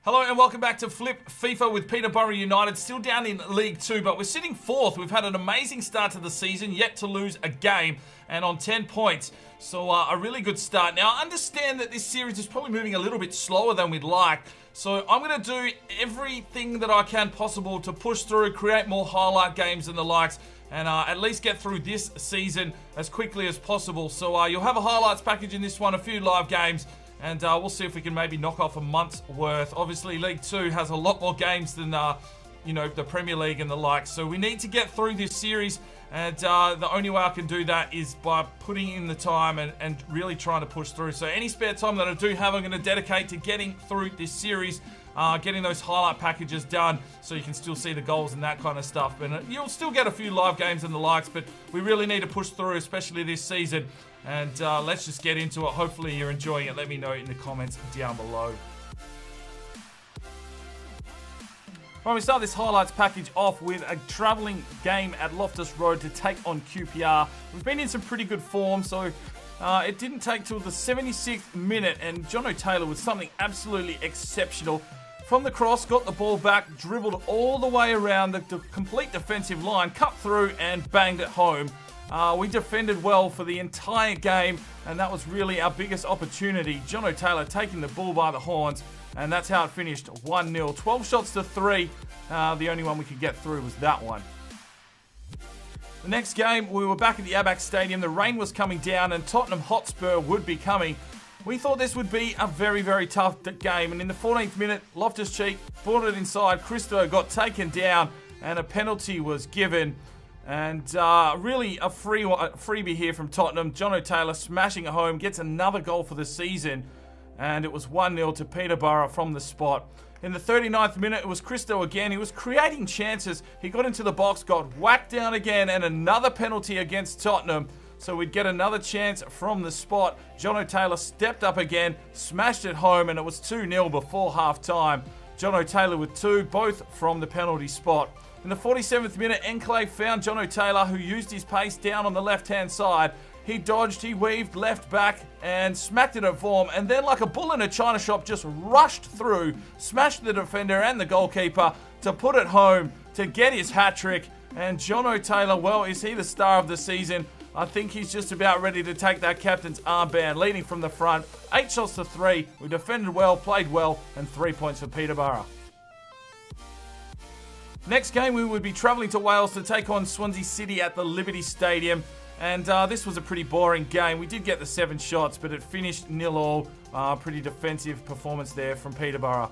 Hello and welcome back to Flip FIFA with Peterborough United, still down in League 2, but we're sitting fourth. We've had an amazing start to the season, yet to lose a game, and on 10 points. So a really good start. Now, I understand that this series is probably moving a little bit slower than we'd like, so I'm going to do everything that I can possible to push through, create more highlight games and the likes, and at least get through this season as quickly as possible. So you'll have a highlights package in this one, a few live games, and we'll see if we can maybe knock off a month's worth. Obviously, League 2 has a lot more games than, you know, the Premier League and the like. So we need to get through this series, and the only way I can do that is by putting in the time and really trying to push through. So any spare time that I do have, I'm going to dedicate to getting through this series, getting those highlight packages done so you can still see the goals and that kind of stuff. But you'll still get a few live games and the likes, but we really need to push through, especially this season. And let's just get into it. Hopefully you're enjoying it. Let me know in the comments down below. Right, we start this highlights package off with a travelling game at Loftus Road to take on QPR. We've been in some pretty good form, so it didn't take till the 76th minute, and Jono Taylor was something absolutely exceptional. From the cross, got the ball back, dribbled all the way around the complete defensive line, cut through and banged it home. We defended well for the entire game, and that was really our biggest opportunity. Jono Taylor taking the bull by the horns, and that's how it finished, 1-0. 12 shots to 3. The only one we could get through was that one. The next game, we were back at the Abax Stadium. The rain was coming down, and Tottenham Hotspur would be coming. We thought this would be a very, very tough game, and in the 14th minute, Loftus-Cheek brought it inside. Christo got taken down, and a penalty was given. And really a freebie here from Tottenham. Jono Taylor smashing it home, gets another goal for the season. And it was 1-0 to Peterborough from the spot. In the 39th minute, it was Christo again. He was creating chances. He got into the box, got whacked down again, and another penalty against Tottenham. So we'd get another chance from the spot. Jono Taylor stepped up again, smashed it home, and it was 2-0 before half-time. Jono Taylor with 2, both from the penalty spot. In the 47th minute, Enclave found Jono Taylor, who used his pace down on the left-hand side. He dodged, he weaved left back and smacked it at form, and then like a bull in a china shop just rushed through, smashed the defender and the goalkeeper to put it home, to get his hat-trick. And Jono Taylor, well, is he the star of the season? I think he's just about ready to take that captain's armband, leading from the front. 8 shots to 3. We defended well, played well, and 3 points for Peterborough. Next game, we would be travelling to Wales to take on Swansea City at the Liberty Stadium. And this was a pretty boring game. We did get the 7 shots, but it finished 0-0. Pretty defensive performance there from Peterborough.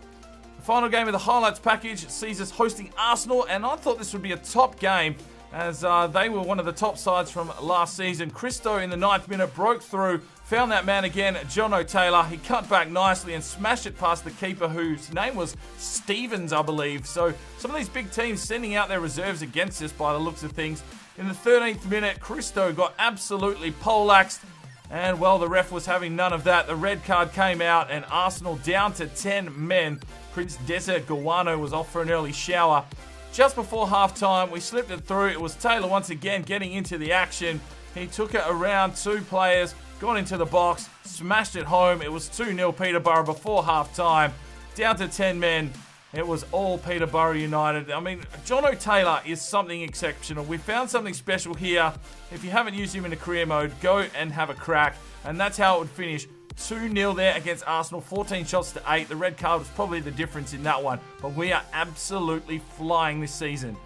The final game of the highlights package sees us hosting Arsenal, and I thought this would be a top game, as they were one of the top sides from last season. Christo in the 9th minute broke through, found that man again, Jono Taylor. He cut back nicely and smashed it past the keeper, whose name was Stevens, I believe. So some of these big teams sending out their reserves against us by the looks of things. In the 13th minute, Christo got absolutely poleaxed, and well, the ref was having none of that. The red card came out, and Arsenal down to 10 men. Prince Desert Gawano was off for an early shower. Just before half-time, we slipped it through. It was Taylor once again getting into the action. He took it around 2 players, got into the box, smashed it home. It was 2-0 Peterborough before half-time. Down to 10 men. It was all Peterborough United. I mean, Jono Taylor is something exceptional. We found something special here. If you haven't used him in a career mode, go and have a crack. And that's how it would finish. 2-0 there against Arsenal, 14 shots to 8. The red card was probably the difference in that one. But we are absolutely flying this season.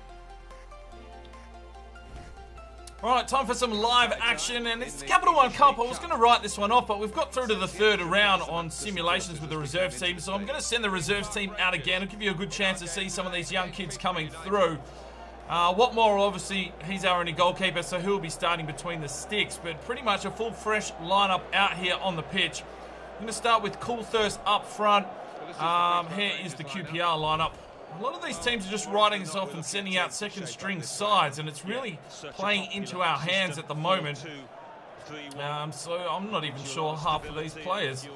Alright, time for some live action, and it's the Capital One Cup. I was going to write this one off, but we've got through to the 3rd round on simulations with the reserves team, so I'm going to send the reserves team out again. It'll give you a good chance to see some of these young kids coming through. Watmore, obviously, he's our only goalkeeper, so he'll be starting between the sticks, but pretty much a full, fresh lineup out here on the pitch. I'm going to start with Cool Thirst up front. Here is the QPR lineup. A lot of these teams are just writing us off and sending out second-string sides, and it's really playing into our hands at the moment. So I'm not even sure half of these players.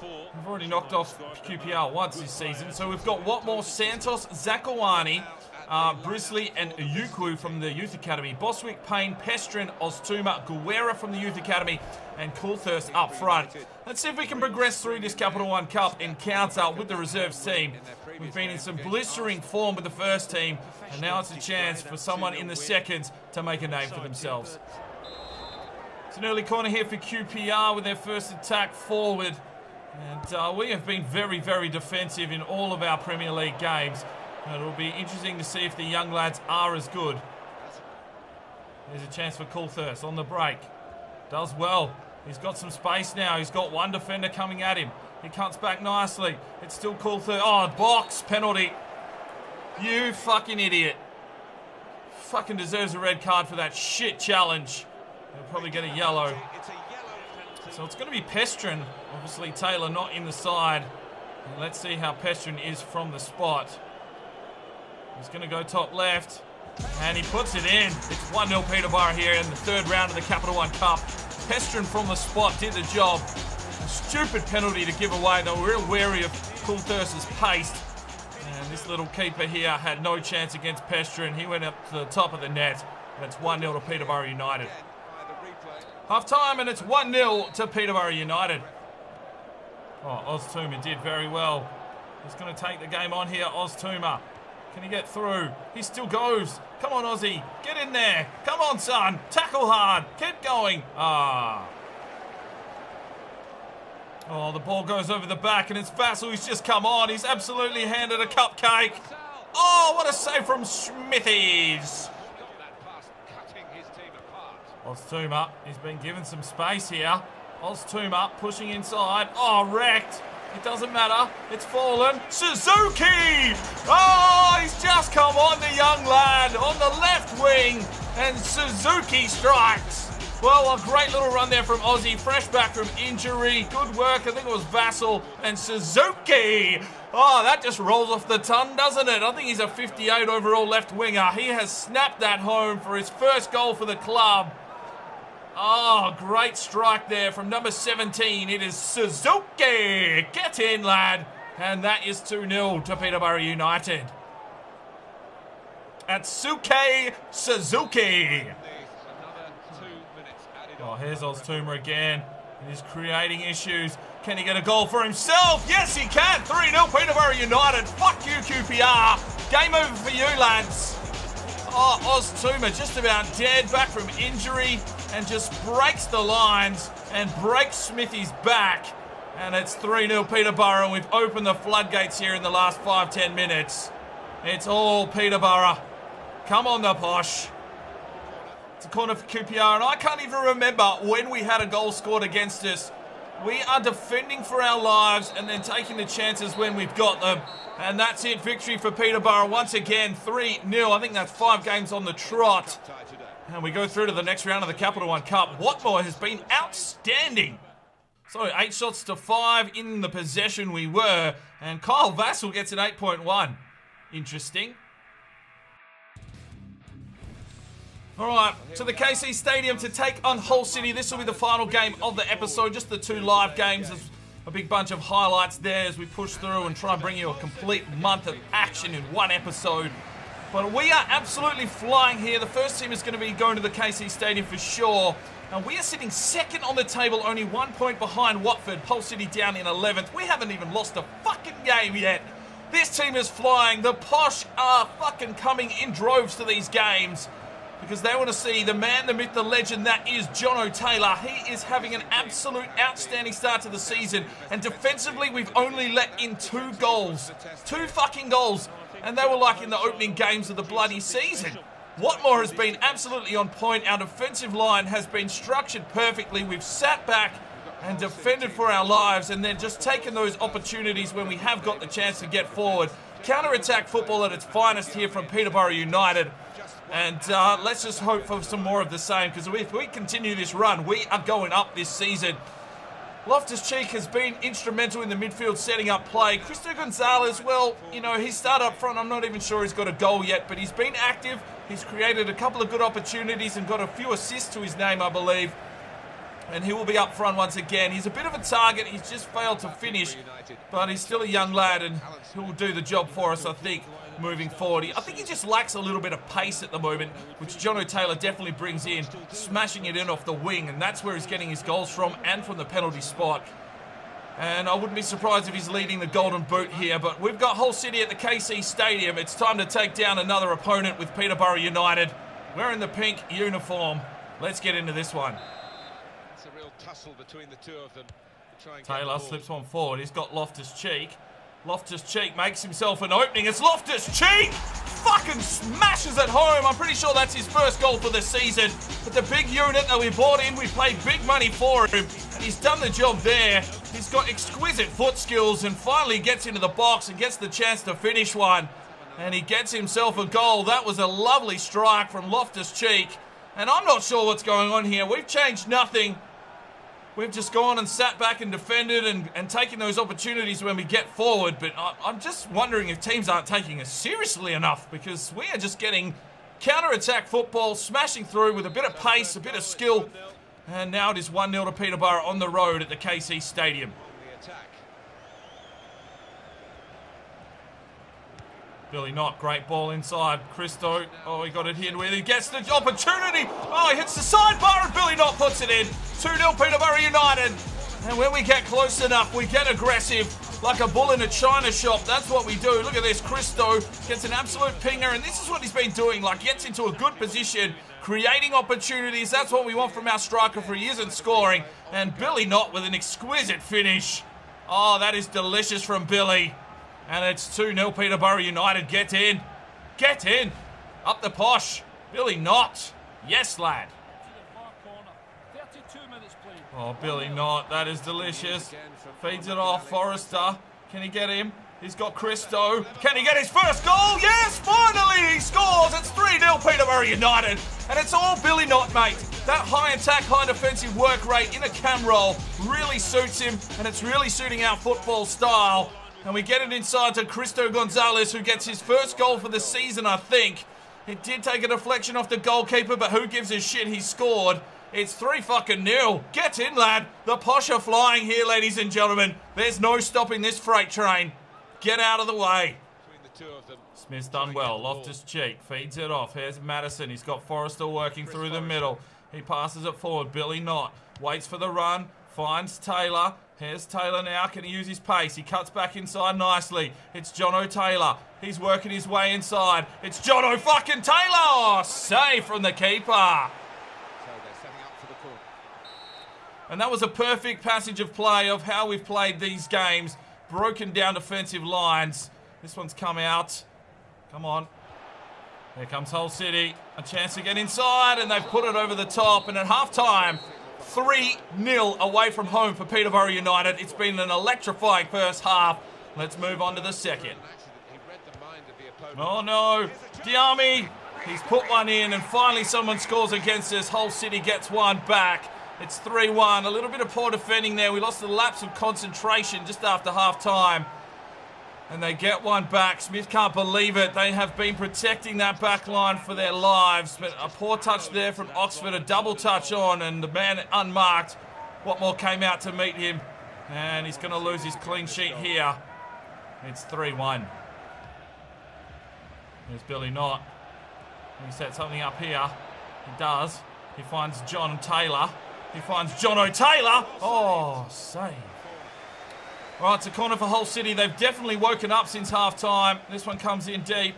We've already knocked off QPR once this season. So we've got Watmore, Santos, Zakawani, Brisley and Uyukwu from the Youth Academy. Boswick, Payne, Pestrin, Oztuma, Guerra from the Youth Academy, and Coulthurst up front. Let's see if we can progress through this Capital One Cup encounter with the reserves team. We've been in some blistering form with the first team, and now it's a chance for someone in the seconds to make a name for themselves. It's an early corner here for QPR with their first attack forward. And we have been very, very defensive in all of our Premier League games. And it'll be interesting to see if the young lads are as good. There's a chance for Coulthurst on the break. Does well. He's got some space now. He's got one defender coming at him. He cuts back nicely. It's still Coulthurst. Oh, box. Penalty. You fucking idiot. Fucking deserves a red card for that shit challenge. He'll probably get a yellow. So it's going to be Pestrin. Obviously, Taylor not in the side. And let's see how Pestrin is from the spot. He's going to go top left. And he puts it in. It's 1-0 Peterborough here in the third round of the Capital One Cup. Pestrin from the spot did the job. A stupid penalty to give away. They were real wary of Coulthurst's pace. And this little keeper here had no chance against Pestrin. He went up to the top of the net. And it's 1-0 to Peterborough United. Half time, and it's 1-0 to Peterborough United. Oh, Oztuma did very well. He's going to take the game on here, Oztuma. Can he get through? He still goes. Come on, Ozzy. Get in there. Come on, son. Tackle hard. Keep going. Oh, the ball goes over the back, and it's Vassell. He's just come on. He's absolutely handed a cupcake. Oh, what a save from Smithies. Oztuma, he's been given some space here. Oztuma pushing inside. Oh, wrecked. It doesn't matter. It's fallen. Suzuki! Oh, he's just come on, the young lad, on the left wing. And Suzuki strikes. Well, a great little run there from Ozzy. Fresh back from injury. Good work. I think it was Vassell and Suzuki. Oh, that just rolls off the tongue, doesn't it? I think he's a 58 overall left winger. He has snapped that home for his first goal for the club. Oh, great strike there from number 17. It is Suzuki. Get in, lad. And that is 2-0 to Peterborough United. Atsuke Suzuki. Oh, here's Oztuma again. He's creating issues. Can he get a goal for himself? Yes, he can. 3-0 Peterborough United. Fuck you, QPR. Game over for you, lads. Oh, Oztuma just about dead, back from injury, and just breaks the lines and breaks Smithy's back. And it's 3-0 Peterborough, and we've opened the floodgates here in the last 5-10 minutes. It's all Peterborough. Come on, the posh. It's a corner for QPR, and I can't even remember when we had a goal scored against us. We are defending for our lives and then taking the chances when we've got them. And that's it. Victory for Peterborough once again. 3-0. I think that's 5 games on the trot. And we go through to the next round of the Capital One Cup. Watmore has been outstanding. So 8 shots to 5 in the possession we were. And Kyle Vassell gets an 8.1. Interesting. All right, to the KC Stadium to take on Hull City. This will be the final game of the episode. Just the 2 live games. There's a big bunch of highlights there as we push through and try and bring you a complete month of action in one episode. But we are absolutely flying here. The first team is going to be going to the KC Stadium for sure. And we are sitting second on the table, only 1 point behind Watford. Hull City down in 11th. We haven't even lost a fucking game yet. This team is flying. The posh are fucking coming in droves to these games, because they want to see the man, the myth, the legend that is Jono Taylor. He is having an absolute outstanding start to the season. And defensively, we've only let in 2 goals. 2 fucking goals. And they were like in the opening games of the bloody season. Watmore has been absolutely on point. Our defensive line has been structured perfectly. We've sat back and defended for our lives, and then just taken those opportunities when we have got the chance to get forward. Counter-attack football at its finest here from Peterborough United. And let's just hope for some more of the same, because if we continue this run, we are going up this season. Loftus-Cheek has been instrumental in the midfield setting up play. Cristo Gonzalez, well, you know, he started up front. I'm not even sure he's got a goal yet, but he's been active. He's created a couple of good opportunities and got a few assists to his name, I believe. And he will be up front once again. He's a bit of a target. He's just failed to finish. But he's still a young lad and he will do the job for us, I think, moving forward. I think he just lacks a little bit of pace at the moment, which Jono Taylor definitely brings in, smashing it in off the wing. And that's where he's getting his goals from and from the penalty spot. And I wouldn't be surprised if he's leading the golden boot here. But we've got Hull City at the KC Stadium. It's time to take down another opponent with Peterborough United. Wearing the pink uniform. Let's get into this one. Tussle between the two of them. Taylor slips one forward. He's got Loftus-Cheek. Loftus-Cheek makes himself an opening. It's Loftus-Cheek! Fucking smashes it home. I'm pretty sure that's his first goal for the season. But the big unit that we bought in, we paid big money for him. And he's done the job there. He's got exquisite foot skills and finally gets into the box and gets the chance to finish one. And he gets himself a goal. That was a lovely strike from Loftus-Cheek. And I'm not sure what's going on here. We've changed nothing. We've just gone and sat back and defended and taken those opportunities when we get forward. But I'm just wondering if teams aren't taking us seriously enough, because we are just getting counter-attack football, smashing through with a bit of pace, a bit of skill. And now it is 1-0 to Peterborough on the road at the KC Stadium. Billy Knott, great ball inside. Christo, oh, he got it hit with. He gets the opportunity. Oh, he hits the sidebar and Billy Knott puts it in. 2-0 Peterborough United. And when we get close enough, we get aggressive like a bull in a china shop. That's what we do. Look at this. Christo gets an absolute pinger, and this is what he's been doing. Like, gets into a good position, creating opportunities. That's what we want from our striker, for he isn't scoring. And Billy Knott with an exquisite finish. Oh, that is delicious from Billy. And it's 2-0 Peterborough United. Get in. Get in. Up the posh. Billy Knott. Yes, lad. Oh, Billy Knott. That is delicious. Feeds it off. Forrester. Can he get him? He's got Christo. Can he get his first goal? Yes, finally he scores. It's 3-0 Peterborough United. And it's all Billy Knott, mate. That high attack, high defensive work rate in a cam roll really suits him. And it's really suiting our football style. And we get it inside to Christo Gonzalez, who gets his first goal for the season, I think. It did take a deflection off the goalkeeper, but who gives a shit? He scored. It's 3-0. Get in, lad. The posh are flying here, ladies and gentlemen. There's no stopping this freight train. Get out of the way. Smith's done well. Loftus-Cheek feeds it off. Here's Madison. He's got Forrester working through the middle. He passes it forward. Billy Knott waits for the run. Finds Taylor. Here's Taylor now. Can he use his pace? He cuts back inside nicely. It's Jono Taylor. He's working his way inside. It's Jono fucking Taylor. Oh, save from the keeper. So they're setting up for the corner. And that was a perfect passage of play of how we've played these games. Broken down defensive lines. This one's come out. Come on. Here comes Hull City. A chance to get inside, and they've put it over the top. And at half-time, 3-0 away from home for Peterborough United. It's been an electrifying first half. Let's move on to the second. Oh no, Diami, he's put one in, and finally someone scores against us. Hull City gets one back. It's 3-1. A little bit of poor defending there. We lost a lapse of concentration just after half-time. And they get one back. Smith can't believe it. They have been protecting that back line for their lives. But a poor touch there from Oxford. A double touch on, and the man unmarked. Watmore came out to meet him. And he's going to lose his clean sheet here. It's 3-1. There's Billy Knott. He set something up here. He does. He finds John Taylor. He finds Jono Taylor. Oh, save. All right, it's a corner for Hull City. They've definitely woken up since half-time. This one comes in deep.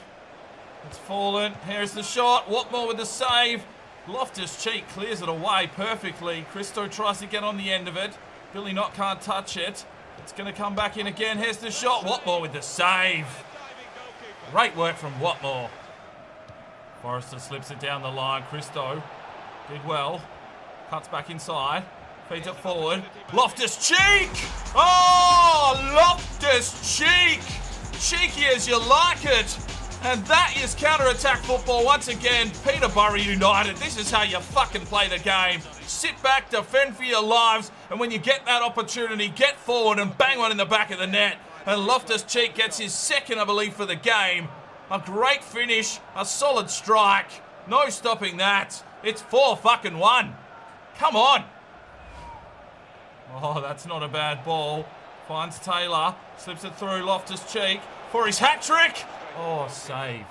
It's fallen. Here's the shot. Watmore with the save. Loftus-Cheek clears it away perfectly. Christo tries to get on the end of it. Billy Knott can't touch it. It's going to come back in again. Here's the shot. Watmore with the save. Great work from Watmore. Forrester slips it down the line. Christo did well. Cuts back inside. Feeds it forward. Loftus-Cheek! Oh, Loftus-Cheek! Cheeky as you like it. And that is counter-attack football once again. Peterborough United. This is how you fucking play the game. Sit back, defend for your lives, and when you get that opportunity, get forward and bang one in the back of the net. And Loftus-Cheek gets his second, I believe, for the game. A great finish. A solid strike. No stopping that. It's 4-1. Come on. Oh, that's not a bad ball. Finds Taylor. Slips it through Loftus-Cheek for his hat-trick. Oh, save.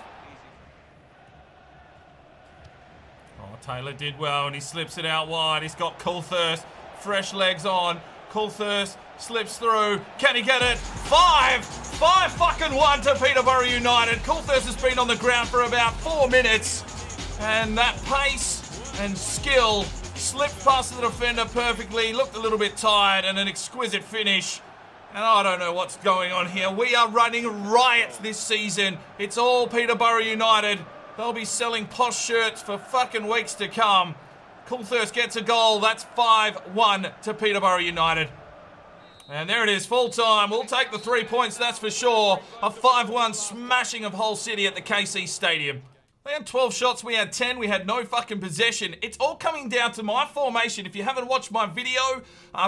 Oh, Taylor did well, and he slips it out wide. He's got Coulthurst. Fresh legs on. Coulthurst slips through. Can he get it? 5-1 to Peterborough United. Coulthurst has been on the ground for about 4 minutes. And that pace and skill slipped past the defender perfectly. Looked a little bit tired, and an exquisite finish. And I don't know what's going on here. We are running riot this season. It's all Peterborough United. They'll be selling posh shirts for fucking weeks to come. Coulthurst gets a goal. That's 5-1 to Peterborough United. And there it is, full time. We'll take the 3 points, that's for sure. A 5-1 smashing of Hull City at the KC Stadium. They had 12 shots, we had 10, we had no fucking possession. It's all coming down to my formation. If you haven't watched my video,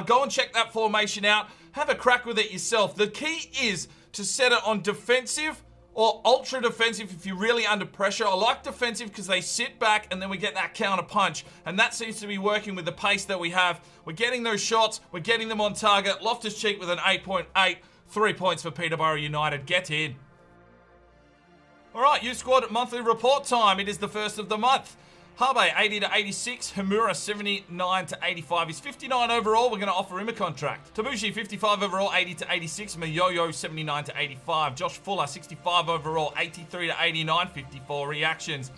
go and check that formation out. Have a crack with it yourself. The key is to set it on defensive or ultra defensive if you're really under pressure. I like defensive because they sit back and then we get that counter punch. And that seems to be working with the pace that we have. We're getting those shots. We're getting them on target. Loftus-Cheek with an 8.8. 3 points for Peterborough United. Get in. All right, youth squad monthly report time. It is the first of the month. Habe 80 to 86, Hamura 79 to 85. He's 59 overall. We're going to offer him a contract. Tabushi 55 overall, 80 to 86. Mayoyo 79 to 85. Josh Fuller 65 overall, 83 to 89. 54 reactions.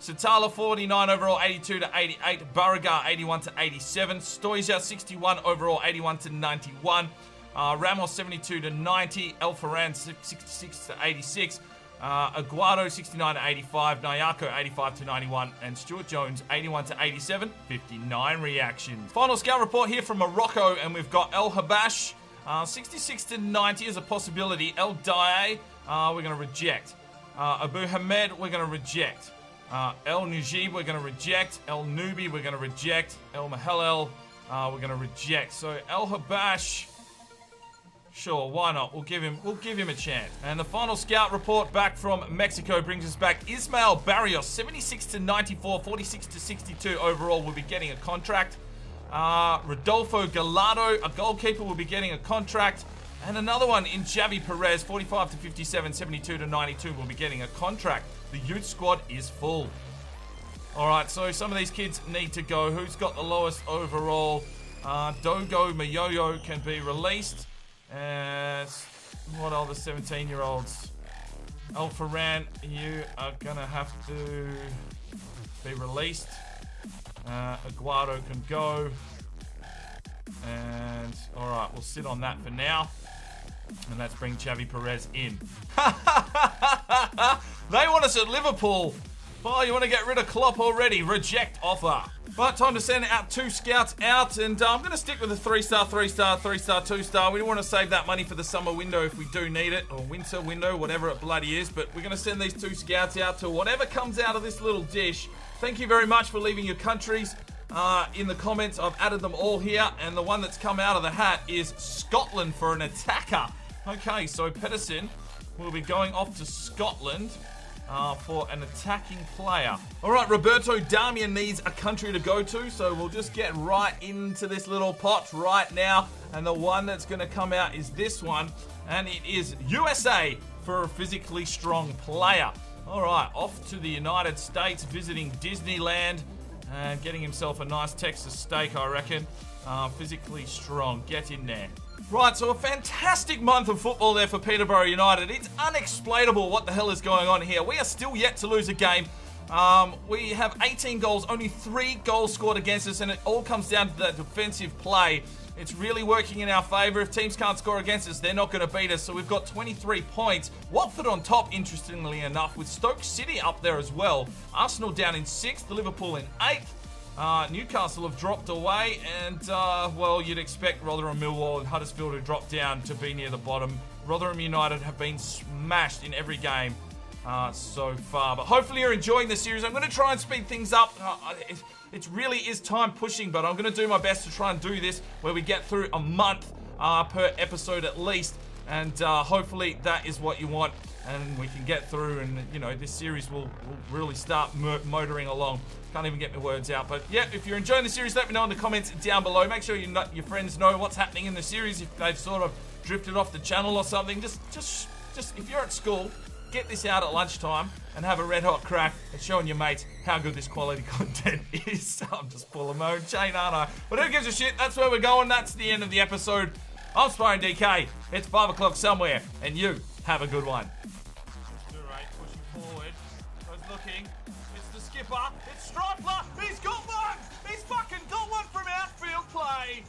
Satala 49 overall, 82 to 88. Barragar 81 to 87. Stoiza 61 overall, 81 to 91. Ramos 72 to 90. El Ferran 66 to 86. Aguado 69 to 85, Nyako 85 to 91, and Stuart Jones 81 to 87, 59 reactions. Final scout report here from Morocco, and we've got El Habash 66 to 90 is a possibility. El Daye we're going to reject. Abu Hamed we're going to reject. El Nujib we're going to reject. El Nubi we're going to reject. El Mahalel we're going to reject. So El Habash, sure, why not? We'll give him a chance. And the final scout report back from Mexico brings us back Ismael Barrios, 76 to 94, 46 to 62 overall, will be getting a contract. Rodolfo Gallardo, a goalkeeper, will be getting a contract. And another one in Javi Perez, 45 to 57, 72 to 92, will be getting a contract. The youth squad is full. All right, so some of these kids need to go. Who's got the lowest overall? Dogo Mayoyo can be released. And what are the 17-year-olds? El Ferran, you are going to have to be released. Aguado can go. And, alright, we'll sit on that for now. And let's bring Xavi Perez in. They want us at Liverpool. Oh, you want to get rid of Klopp already? Reject offer. But time to send out 2 scouts out, and I'm going to stick with a 3-star, 3-star, 3-star, 2-star. We want to save that money for the summer window if we do need it, or winter window, whatever it bloody is. But we're going to send these 2 scouts out to whatever comes out of this little dish. Thank you very much for leaving your countries in the comments. I've added them all here, and the one that's come out of the hat is Scotland for an attacker. Okay, so Pedersen will be going off to Scotland for an attacking player. All right, Roberto Damian needs a country to go to, so we'll just get right into this little pot right now. And the one that's going to come out is this one, and it is USA for a physically strong player. All right, off to the United States, visiting Disneyland and getting himself a nice Texas steak, I reckon. Physically strong, get in there. Right, so a fantastic month of football there for Peterborough United. It's unexplainable what the hell is going on here. We are still yet to lose a game. We have 18 goals, only 3 goals scored against us, and it all comes down to that defensive play. It's really working in our favour. If teams can't score against us, they're not going to beat us. So we've got 23 points. Watford on top, interestingly enough, with Stoke City up there as well. Arsenal down in 6th, Liverpool in 8th. Newcastle have dropped away, and, well, you'd expect Rotherham, Millwall, and Huddersfield to drop down to be near the bottom. Rotherham United have been smashed in every game so far. But hopefully you're enjoying the series. I'm going to try and speed things up. It really is time pushing, but I'm going to do my best to try and do this where we get through a month per episode at least. And hopefully that is what you want. and we can get through, and you know, this series will really start motoring along. Can't even get my words out. But yeah, if you're enjoying the series, let me know in the comments down below. Make sure your friends know what's happening in the series, if they've sort of drifted off the channel or something. Just if you're at school, get this out at lunchtime and have a red hot crack at showing your mates how good this quality content is. I'm just pulling my own chain, aren't I? But who gives a shit? That's where we're going. That's the end of the episode. I'm Sparring DK. It's 5 o'clock somewhere, and you have a good one. Right, pushing forward. Goes looking. It's the skipper. It's Stripler. He's got one. He's fucking got one from outfield play.